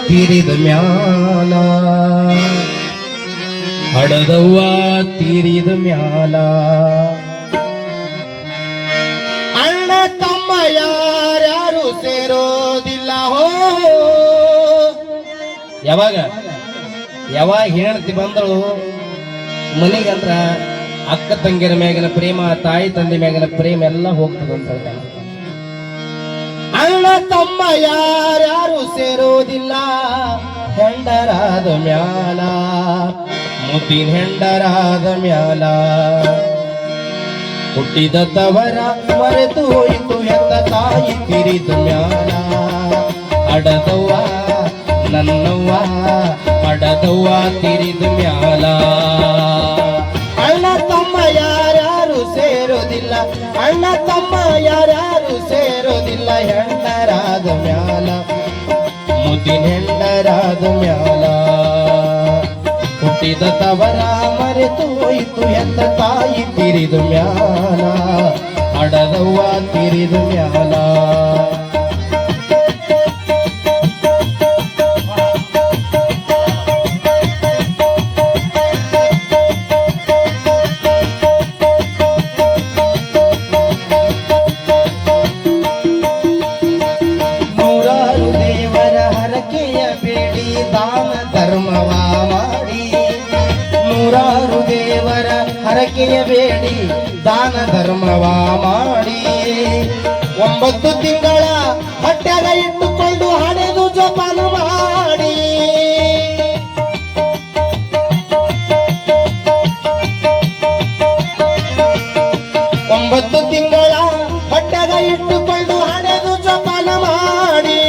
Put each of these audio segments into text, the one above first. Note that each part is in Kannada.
ತೀರಿದ ಮ್ಯಾಲ ಹಡದವ್ವ ತೀರಿದ ಮ್ಯಾಲ ಅಣ್ಣ ತಮ್ಮ ಯಾರ್ಯಾರು ಸೇರೋದಿಲ್ಲ ಹೋ. ಯಾವಾಗ ಹೆಣ್ತಿ ಬಂದಳು ಮನೆಗಂದ್ರ ಅಕ್ಕ ತಂಗಿರ ಮ್ಯಾಗಿನ ಪ್ರೇಮ, ತಾಯಿ ತಂದೆ ಮ್ಯಾಗಿನ ಪ್ರೇಮ ಎಲ್ಲ ಹೋಗ್ತದಂತ ಹೇಳ್ತಾನೆ. ಅಣ್ಣ ತಮ್ಮ ಯಾರ್ಯಾರು ಸೇರೋದಿಲ್ಲ ಹೆಂಡರಾದ ಮ್ಯಾಲ, ಮುದ್ದಿನ ಹೆಂಡರಾದ ಮ್ಯಾಲ. ಹುಟ್ಟಿದ ತವರ ಮರೆತು ಹೋಯಿತು ಎಂದ ತಾಯಿ ತೀರಿದ ಮ್ಯಾಲ. ಅಡದವ್ವ ನನ್ನವ್ವ ಅಡದವ್ವ ತೀರಿದ ಮ್ಯಾಲ. ಅಣ್ಣ ತಮ್ಮ ಯಾರ್ಯಾರು ಸೇರೋದಿಲ್ಲ, ಅಣ್ಣ ತಮ್ಮ ಯಾರ್ಯಾರು ಸೇರೋದಿಲ್ಲ ಹೆಂಡರಾದ ಮ್ಯಾಲ, ಮುದ್ದಿನ ಹೆಂಡರಾದ ಮ್ಯಾಲ. ಹುಟ್ಟಿದ ತವರ ಮರೆತು ಹೋಯಿತು ಎಂದ ತಾಯಿ ತೀರಿದ ಮ್ಯಾಲ. ಅಡದವ್ವ ತೀರಿದ ಮ್ಯಾಲ. ಹರಕೆಯ ಬೇಡಿ ದಾನ ಧರ್ಮವ ಮಾಡಿ, 9 ತಿಂಗಳ ಹೊಟ್ಟೆಗ ಇಟ್ಟುಕೊಂಡು ಹಣೆದು ಜೋಪಾನ ಮಾಡಿ. ಒಂಬತ್ತು ತಿಂಗಳ ಹೊಟ್ಟೆಗ ಇಟ್ಟುಕೊಂಡು ಹಣೆದು ಜೋಪಾನ ಮಾಡಿ.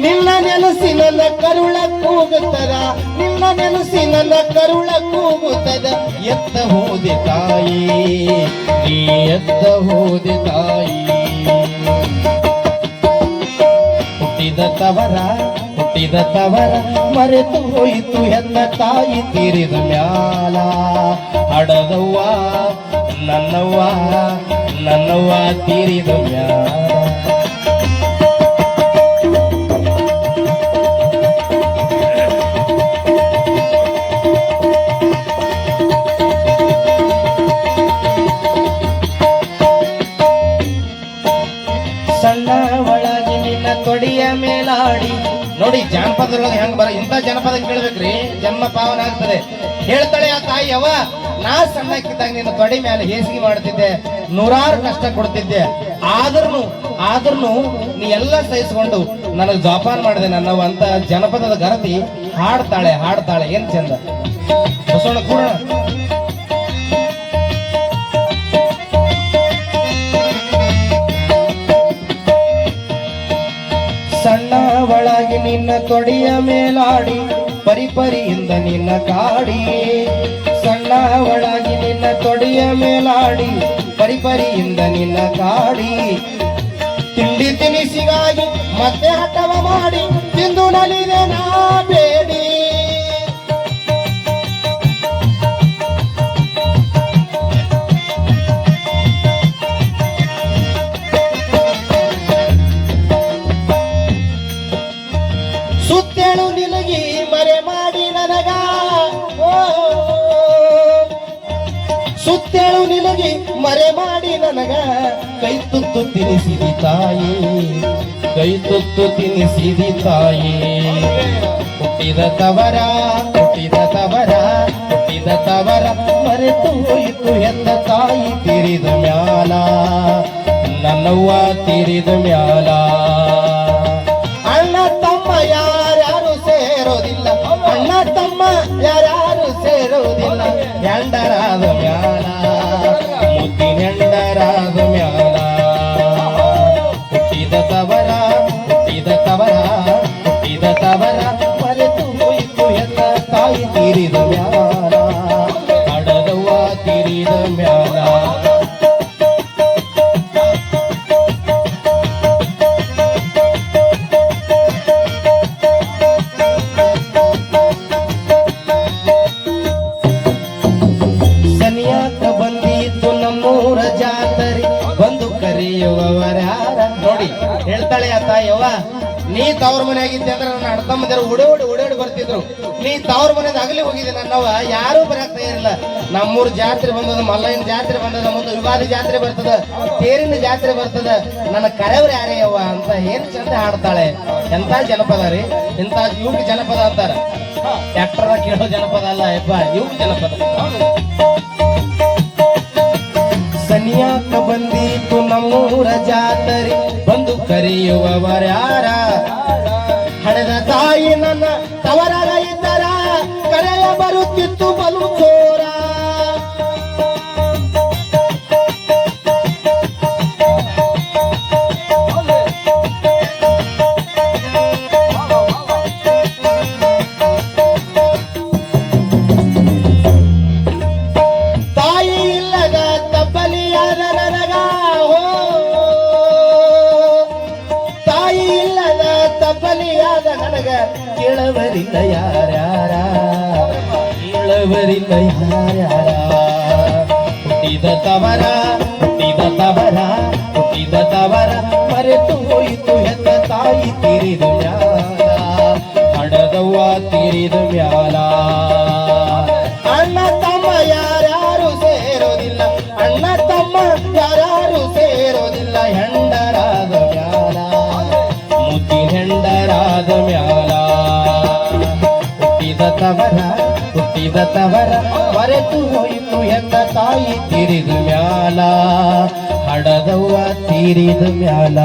ನಿನ್ನ ನೆನಸಿ ನನ್ನ ಕರುಳ ಕೂಗುತ್ತದ, ನಿನ್ನ ನೆನಸಿ ನನ್ನ ಕರುಳ ಕೂಗುತ್ತದ. ಎತ್ತ ಹೋದೆ ತಾಯಿ ನೀ ಎತ್ತ ಹೋದೆ ತಾಯಿ. ಹುಟ್ಟಿದ ತವರ ಮರೆತು ಹೋಯಿತು ಎನ್ನ ತಾಯಿ ತೀರಿದ ಮ್ಯಾಲ. ಅಡದವ್ವ ನನ್ನವ್ವ ತೀರಿದ ಮ್ಯಾಲ. ಸಣ್ಣ ಒಳಗೆ ನಿನ್ನ ತೊಡಿಯ ಮೇಲಾಡಿ. ನೋಡಿ ಜಾನಪದರೊಳಗೆ ಹೆಂಗ್ ಇಂಥ ಜನಪದ ಕೇಳ್ಬೇಕ್ರಿ, ಜನ್ಮ ಪಾವನ ಆಗ್ತದೆ. ಹೇಳ್ತಾಳೆ ಆ ತಾಯಿ, ಅವ್ವ ನಾ ಸಣ್ಣಕ್ಕಿದ್ದಾಗ ನಿನ್ನ ತೊಡಿ ಮೇಲೆ ಹೇಸಿಗೆ ಮಾಡ್ತಿದ್ದೆ, 100 ಕಷ್ಟ ಕೊಡ್ತಿದ್ದೆ, ಆದ್ರೂ ನೀ ಎಲ್ಲ ಸಹಿಸ್ಕೊಂಡು ನನಗೆ ಜೋಪಾನ ಮಾಡಿದೆ ನನ್ನವ ಅಂತ ಜನಪದದ ಗರತಿ ಹಾಡ್ತಾಳೆ. ಏನ್ ಚಂದ ಬಸವಣ್ಣ ಕೂಡ. ಸಣ್ಣ ಒಳಗೆ ನಿನ್ನ ತೊಡಿಯ ಮೇಲಾಡಿ, ಪರಿಪರಿಯಿಂದ ನಿನ್ನ ಕಾಡಿ. ಸಣ್ಣ ಒಳಗೆ ನಿನ್ನ ತೊಡಿಯ ಮೇಲಾಡಿ, ಪರಿಪರಿಯಿಂದ ನಿನ್ನ ಕಾಡಿ. ತಿಂಡಿ ತಿನಿಸಿಗಾಗಿ ಮತ್ತೆ ಹಠವ ಮಾಡಿ ತಿಂದು ನಲಿದೆ ನಾ ಬೇಡಿ. ಸುತ್ತೇಳು ನಿಲಗಿ ಮರೆ ಮಾಡಿ ನನಗ, ಸುತ್ತೇಳು ನಿಲಗಿ ಮರೆ ಮಾಡಿ ನನಗ. ಕೈ ತುತ್ತು ತಿನಿಸಿದಿ ತಾಯಿ, ಕೈ ತುತ್ತು ತಿನಿಸಿದಿ ತಾಯಿ. ಹುಟ್ಟಿದ ತವರ ಮರೆತು ಹೋಯಿತು ಎಂದ ತಾಯಿ ತೀರಿದ ಮ್ಯಾಲ. ನನ್ನವ್ವ ತೀರಿದ ಮ್ಯಾಲ. ಅಣ್ಣ ತಮ್ಮ ಯಾರ್ಯಾರು ಸೇರೋದಿಲ್ಲ, ಅಣ್ಣ ತಮ್ಮ ಯಾರ್ಯಾರು ಸೇರೋದಿಲ್ಲ ಹೆಂಡರಾದ ಮ್ಯಾಲ, ಮುದ್ದಿನ ಹೆಂಡರಾದ ಮ್ಯಾಲ. ಹುಟ್ಟಿದ ತವರ ಮರೆತು ಹೋಯಿತು ಎಲ್ಲ ತಾಯಿ ತೀರಿದ ಮ್ಯಾಲ. ಅಡದವ್ವ ತೀರಿದ ಮ್ಯಾಲ. ನೋಡಿ ಹೇಳ್ತಾಳೆ ಆ ತಾಯಿ, ಅವ್ವ ನೀ ತವ್ರ ಮನೆ ಆಗಿದ್ದೆ ಅಂದ್ರೆ ಅಣ್ಣತಮ್ಮಂದಿರು ಓಡಿ ಬರ್ತಿದ್ರು. ನೀ ತವ್ರ ಮನೆದ ಆಗಲಿ ಹೋಗಿದ್ದೆ ನನ್ನವ ಯಾರು ಬರಕ್ ತಯಾರಿಲ್ಲ. ನಮ್ಮೂರ್ ಜಾತ್ರೆ ಬಂದದ, ಮಲ್ಲಯ್ಯನ ಜಾತ್ರೆ ಬಂದದ, ಮುಂದೆ ಯುಗಾದಿ ಜಾತ್ರೆ ಬರ್ತದ, ತೇರಿನ ಜಾತ್ರೆ ಬರ್ತದ, ನನ್ನ ಕರೆಯವ್ರು ಯಾರೇ ಯವ್ವ ಅಂತ ಏನ್ ಚಂದ ಹಾಡ್ತಾಳೆ. ಎಂತ ಜನಪದ ರೀ, ಇಂತ ಯುಗ್ ಜನಪದ ಅಂತಾರ. ಟ್ಯಾಕ್ಟರ್ ಕೇಳೋ ಜನಪದ ಅಲ್ಲ ಯಪ್ಪ, ಯುಗ್ ಜನಪದ. ಸನಿಯಾಕ ಬಂದೀತು ನಮ್ಮೂರ ಜಾತ್ರೆ, ಬಂದು ಕರೆಯುವವರ್ಯಾರ? ಹಡೆದ ತಾಯಿ ನನ್ನ ತವರಾಗ ಇದ್ದರ, ಕರೆಯ ಬರುತ್ತಿತ್ತು ಬಲು ಚೋರ. ತಾಯಿ ಇಲ್ಲದ ತಬ್ಬಲಿಯಾದ ನನಗ, ತಾಯಿ ಇಲ್ಲದ ತಬ್ಬಲಿಯಾದ ನನಗ, ಕೇಳವರಿಲ್ಲ ಯಾರ್ಯಾರ, ಕೇಳವರಿಲ್ಲ ಯಾರ್ಯಾರ. ಹುಟ್ಟಿದ ತವರ ಮರೆತು ಹೋಯಿತು ಹೆತ್ತ ತಾಯಿ ತೀರಿದ ಮ್ಯಾಲ, ಹಡದವ್ವ ತೀರಿದ ಮ್ಯಾಲ. ಅಣ್ಣ ತಮ್ಮ ಯಾರ್ಯಾರು ಸೇರೋದಿಲ್ಲ, ಅಣ್ಣ ತಮ್ಮ ಯಾರ್ಯಾರು ಸೇರೋದಿಲ್ಲ, ಹೆಂಡರಾದ ಮ್ಯಾಲ, ಮುದ್ದಿನ ಹೆಂಡರಾದ ಮ್ಯಾಲ. ಹುಟ್ಟಿದ ತವರ ಮರೆತು ಹೋಯಿತು ಹೆತ್ತ ತಾಯಿ ತೀರಿದ ಮ್ಯಾಲ, ಹಡದವ್ವ ತೀರಿದ ಮ್ಯಾಲ.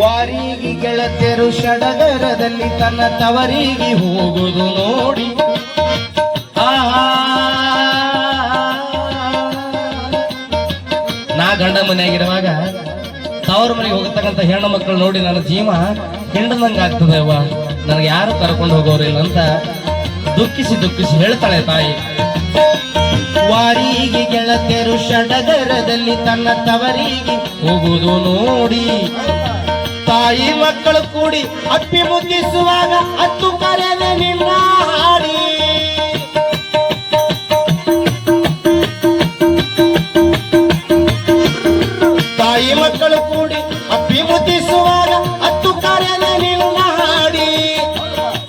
ವಾರಿಗೆ ಗೆಳತಿಯರು ಸಡಗರದಲ್ಲಿ ತನ್ನ ತವರಿಗೆ ಹೋಗುದು ನೋಡಿ, ನಾ ಗಂಡ ಮನೆಯಾಗಿರುವಾಗ ತವ್ರ ಮನೆಗೆ ಹೋಗತಕ್ಕಂಥ ಹೆಣ್ಣು ಮಕ್ಕಳು ನೋಡಿ ನನ್ನ ಜೀವ ಹಿಂಡದಂಗ ಆಗ್ತದೆ ಅವ್ವ, ನನಗೆ ಯಾರು ಕರ್ಕೊಂಡು ಹೋಗೋರಿಲ್ಲ ಅಂತ ದುಃಖಿಸಿ ಹೇಳ್ತಾಳೆ ತಾಯಿ. ವಾರಿಗೆ ಗೆಳತಿಯರು ಸಡಗರದಲ್ಲಿ ತನ್ನ ತವರಿಗೆ ಹೋಗುವುದು ನೋಡಿ, ತಾಯಿ ಮಕ್ಕಳು ಕೂಡಿ ಅಪ್ಪಿ ಮುದ್ದಿಸುವಾಗ ಅತ್ತು ಕರೆದ ನಿನ್ನ ಹಾಡಿ. ತಾಯಿ ಮಕ್ಕಳು ಕೂಡಿ ಅಪ್ಪಿ ಮುದ್ದಿಸುವಾಗ ಅತ್ತು ಕರೆದ ನಿನ್ನ ಹಾಡಿ.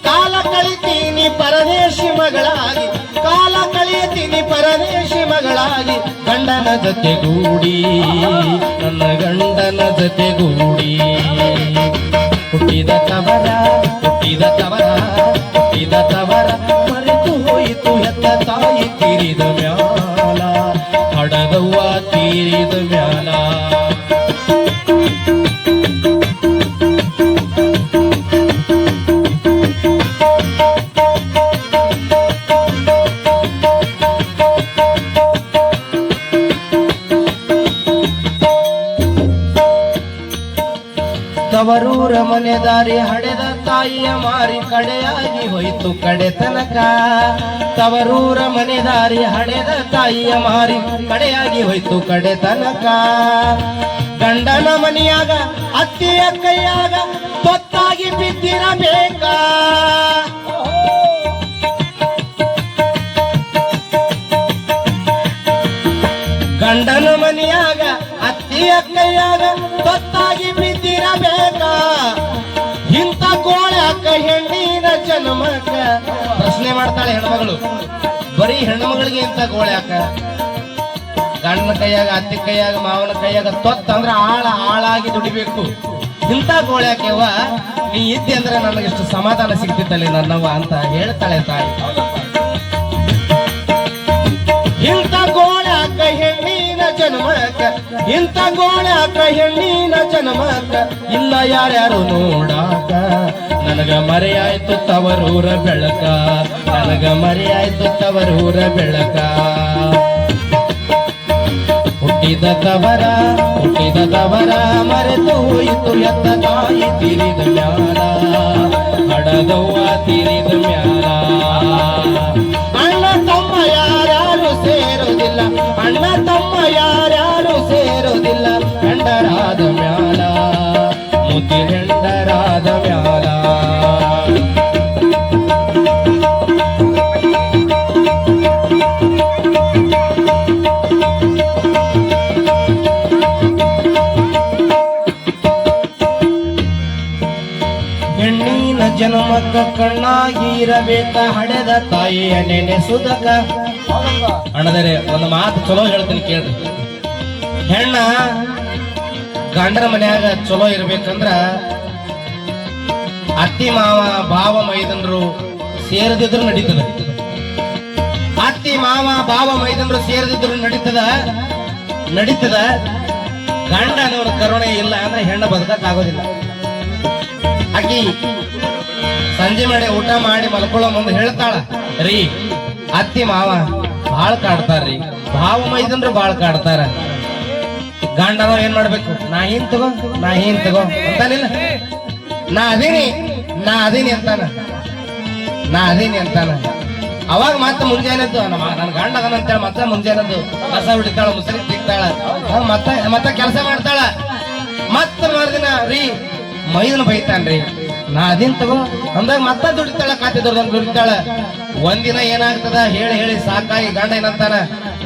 ಕಾಲ ಕಳಿತೀನಿ ಪರದೇಶಿ ಮಗಳಾಗಿ, ಕಾಲ ಕಳಿತೀನಿ ಪರದೇಶಿ ಮಗಳಾಗಿ, ಗಂಡನ ಜೊತೆಗೂಡಿ ನನ್ನ ಗಂಡನ ಜೊತೆಗೂಡಿ. ಹುಟ್ಟಿದ ತವರ ಮರೆತು ಹೋಯಿತು ಹೆತ್ತ ತಾಯಿ ತೀರಿದ ಮ್ಯಾಲ, ಹಡದವ್ವ ತೀರಿದ ಮ್ಯಾಲ. ತವರೂರ ಮನೆ ದಾರಿ ಹಡೆದ ತಾಯಿಯ ಮಾರಿ ಕಡೆಯಾಗಿ ಹೋಯಿತು ಕಡೆ ತನಕ. ತವರೂರ ಮನೆ ದಾರಿ ಹಡೆದ ತಾಯಿಯ ಮಾರಿ ಕಡೆಯಾಗಿ ಹೋಯಿತು ಕಡೆ ತನಕ. ಗಂಡನ ಮನೆಯಾಗ ಅತ್ತಿಯ ಕೈಯಾಗ ತೊತ್ತಾಗಿ ಬಿದ್ದಿರಬೇಕ. ಗಂಡನ ಮನೆಯಾಗ ಅತ್ತಿಯ ಕೈಯಾಗ ತೊತ್ತಾಗಿ ಬಿದ್ದಿರಬೇಕ. ಇಂಥ ಕೋಳ್ಯಾಕ ಹೆಣ್ಣಿನ ಜನ್ಮಕ್ಕ. ಪ್ರಶ್ನೆ ಮಾಡ್ತಾಳೆ ಹೆಣ್ಮಗಳು, ಬರೀ ಹೆಣ್ಮಗಳಿಗೆ ಇಂಥ ಗೋಳ್ಯಾಕ? ಗಂಡನ ಕೈಯಾಗ ಅತ್ತಿ ಕೈಯಾಗ ಮಾವನ ಕೈಯಾಗ ತೊತ್ತ ಅಂದ್ರೆ ಆಳಾಗಿ ದುಡಿಬೇಕು. ಇಂಥ ಗೋಳ್ಯಾಕೆವ್ವ ನೀ ಇದ್ದೆ ಅಂದ್ರೆ ನನಗಿಷ್ಟು ಸಮಾಧಾನ ಸಿಗ್ತಿತ್ತಲ್ಲಿ ನನ್ನವ್ವ ಅಂತ ಹೇಳ್ತಾಳೆ ತಾಯಿ. ಇಂಥ ಗೋಳ್ಯಾಕ ಹೆಣ್ಣಿನ ಜನ್ಮಕ್ಕ, ಇಂಥ ಗೋಳ್ಯಾಕ ಹೆಣ್ಣಿನ ಜನ್ಮಕ್ಕ, ಇಲ್ಲ ಯಾರ್ಯಾರು ನೋಡಾಕ. ನನಗ ಮರೆಯಾಯ್ತು ತವರೂರ ಬೆಳಕ, ನನಗ ಮರೆಯಾಯ್ತು ತವರೂರ ಬೆಳಕ. ಹುಟ್ಟಿದ ತವರ ಮರೆತು ಹೋಯಿತು ಎತ್ತ ತಾಯಿ ತೀರಿದ ಮ್ಯಾಲ, ಹಡದವ್ವ ತೀರಿದ ಮ್ಯಾಲ. ಅಣ್ಣ ತಮ್ಮ ಯಾರ್ಯಾರು ಸೇರೋದಿಲ್ಲ, ಅಣ್ಣ ತಮ್ಮ ಯಾರ್ಯಾರು ಸೇರೋದಿಲ್ಲ, ಹೆಂಡರಾದ ಮ್ಯಾಲ, ಮುದ್ದಿನ ಹೆಂಡರಾದ ಮ್ಯಾಲ. ಮಕ್ಕ ಕಣ್ಣಾಗಿ ಇರಬೇಕ ಹಡೆದ ತಾಯಿಯ ನೆನೆಸುದಕ. ಅಣ್ಣದರೆ ಒಂದು ಮಾತು ಚಲೋ ಹೇಳ್ತೀನಿ ಕೇಳ್ರಿ. ಹೆಣ್ಣ ಗಂಡನ ಮನ್ಯಾಗ ಚಲೋ ಇರ್ಬೇಕಂದ್ರ ಅತ್ತಿ ಮಾವ ಭಾವ ಮೈದನರು ಸೇರದಿದ್ರು ನಡೀತದ. ಅತ್ತಿ ಮಾವ ಭಾವ ಮೈದನರು ಸೇರದಿದ್ರು ನಡೀತದ. ಗಂಡ ಅನ್ನೋರ ಕರುಣೆ ಇಲ್ಲ ಅಂದ್ರೆ ಹೆಣ್ಣು ಬದುಕಕ್ ಆಗೋದಿಲ್ಲ. ಆಕಿ ಸಂಜೆ ಮಾಡಿ ಊಟ ಮಾಡಿ ಮಲ್ಕೊಳ್ಳೋ ಮುಂದೆ ಹೇಳ್ತಾಳ, ರೀ ಅತ್ತಿ ಮಾವ ಬಾಳ್ ಕಾಡ್ತಾರ್ರಿ, ಭಾವ ಮೈದನ್ರು ಬಾಳ್ ಕಾಡ್ತಾರ. ಗಂಡನವ್ರು ಏನ್ ಮಾಡ್ಬೇಕು? ನಾ ಹಿಂಗ್ ತಗೋ ಅಂತಾನಿಲ್ಲ, ನಾ ಅದೀನಿ ಅಂತಾನ. ಅವಾಗ ಮತ್ತೆ ಮುಂಜಾನೆದ್ದು ನನ್ನ ಗಂಡ ಅದನಂತೇಳಿ ಮತ್ತೆ ಮುಂಜಾನೆದ್ದು ಕಸ ಹೊಡಿತಾಳ, ಮುಸರಿ ತಿಕ್ತಾಳ, ಮತ್ತೆ ಕೆಲಸ ಮಾಡ್ತಾಳ. ಮತ್ತ ಮರುದಿನ ರೀ ಮೈದನ ಬೈತಾನ್ರಿ, ನಾ ಅದೀನ್ ತಗೋ ಅಂದಾಗ ಮತ್ತೆ ದುಡಿತಾಳ, ಖಾತೆ ದುಡಿತಾಳ. ಒಂದಿನ ಏನಾಗ್ತದ ಹೇಳಿ ಸಾಕಾಗಿ ಗಂಡ ಏನಂತಾನ,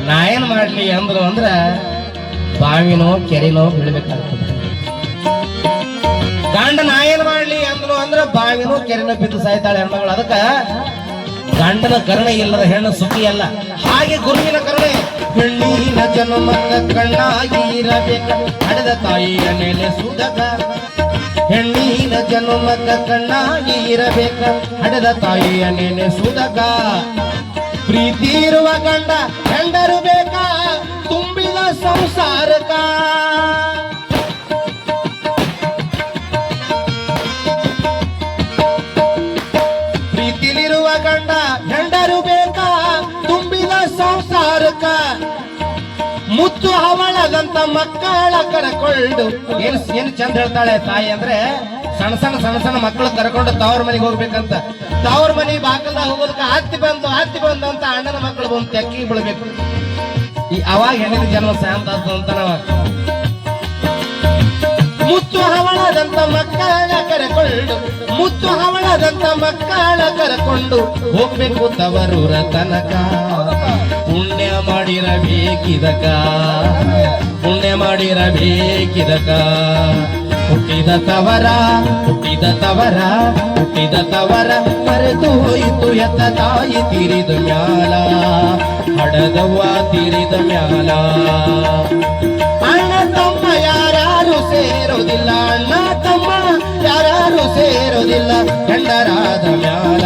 ನಾ ಏನ್ ಮಾಡ್ಲಿ ಅಂದ್ರ ಬಾವಿನೋ ಕೆರೆನೋ ಬೀಳ್ಬೇಕಾಗ್ತದೆ. ಗಂಡ ನಾ ಏನ್ ಮಾಡ್ಲಿ ಅಂದ್ರ ಬಾವಿನೋ ಕೆರೆನೋ ಬಿದ್ದು ಸಾಯ್ತಾಳೆ ಹೆಣ್ಮಗಳು. ಅದಕ್ಕ ಗಂಡನ ಕರುಣೆ ಇಲ್ಲದ ಹೆಣ್ಣು ಸುಖಿ ಅಲ್ಲ. ಹಾಗೆ ಗುರುವಿನ ಕರುಣೆ, ಹೆಣ್ಣಿನ ಜನ್ಮಕ್ಕ ಕಣ್ಣಾಗಿ ಇರಬೇಕ ಹಡೆದ ತಾಯಿಯ ನೆನೆಸುದಕ. ಹೆಣ್ಣಿನ ಜನ್ಮಕ್ಕ ಕಣ್ಣಾಗಿ ಇರಬೇಕ ಹಡೆದ ತಾಯಿಯ ನೆನೆಸುದಕ. ಪ್ರೀತಿ ಇರುವ ಗಂಡ ಹೆಂಡರು ಬೇಕಾ ತುಂಬಿದ ಸಂಸಾರಕ. ಪ್ರೀತಿಲಿರುವ ಗಂಡ ಹೆಂಡರು ಬೇಕಾ ತುಂಬಿದ ಸಂಸಾರಕ. ಮುತ್ತು ಹವಳದಂತ ಮಕ್ಕಳ ಕರಕೊಂಡು ಏನು ಚಂದ ಹೇಳ್ತಾಳೆ ತಾಯಿ ಅಂದ್ರೆ, ಸಣ್ಣ ಮಕ್ಕಳು ಕರ್ಕೊಂಡು ತವ್ರ ಮನೆಗೆ ಹೋಗ್ಬೇಕಂತ. ತವ್ರ ಮನೆ ಬಾಕಲ್ದಾಗ ಹೋಗೋದಕ್ಕೆ ಹತ್ತಿ ಬಂದು ಅಂತ ಅಣ್ಣನ ಮಕ್ಕಳು ಬಂದು ತೆಕ್ಕಿ ಬೀಳ್ಬೇಕು. ಅವಾಗ ಹೆಣ್ಣಿನ ಜನ್ಮ ಶಾಂತ ಅಂತ ನಾವ. ಮುತ್ತು ಹವಳದಂತ ಮಕ್ಕಳ ಕರಕೊಂಡು ಹೋಗ್ಬೇಕು ತವರೂರ ತನಕ. ಪುಣ್ಯ ಮಾಡಿರಬೇಕಿದಕ ಹುಟ್ಟಿದ ತವರ ಮರೆತು ಹೋಯಿತು ಎತ್ತ ತಾಯಿ ತೀರಿದ ಮ್ಯಾಲ, ಹಡದವ್ವ ತೀರಿದ ಮ್ಯಾಲ. ಅಣ್ಣ ತಮ್ಮ ಯಾರು ಸೇರೋದಿಲ್ಲ, ಹೆಂಡರಾದ ಮ್ಯಾಲ.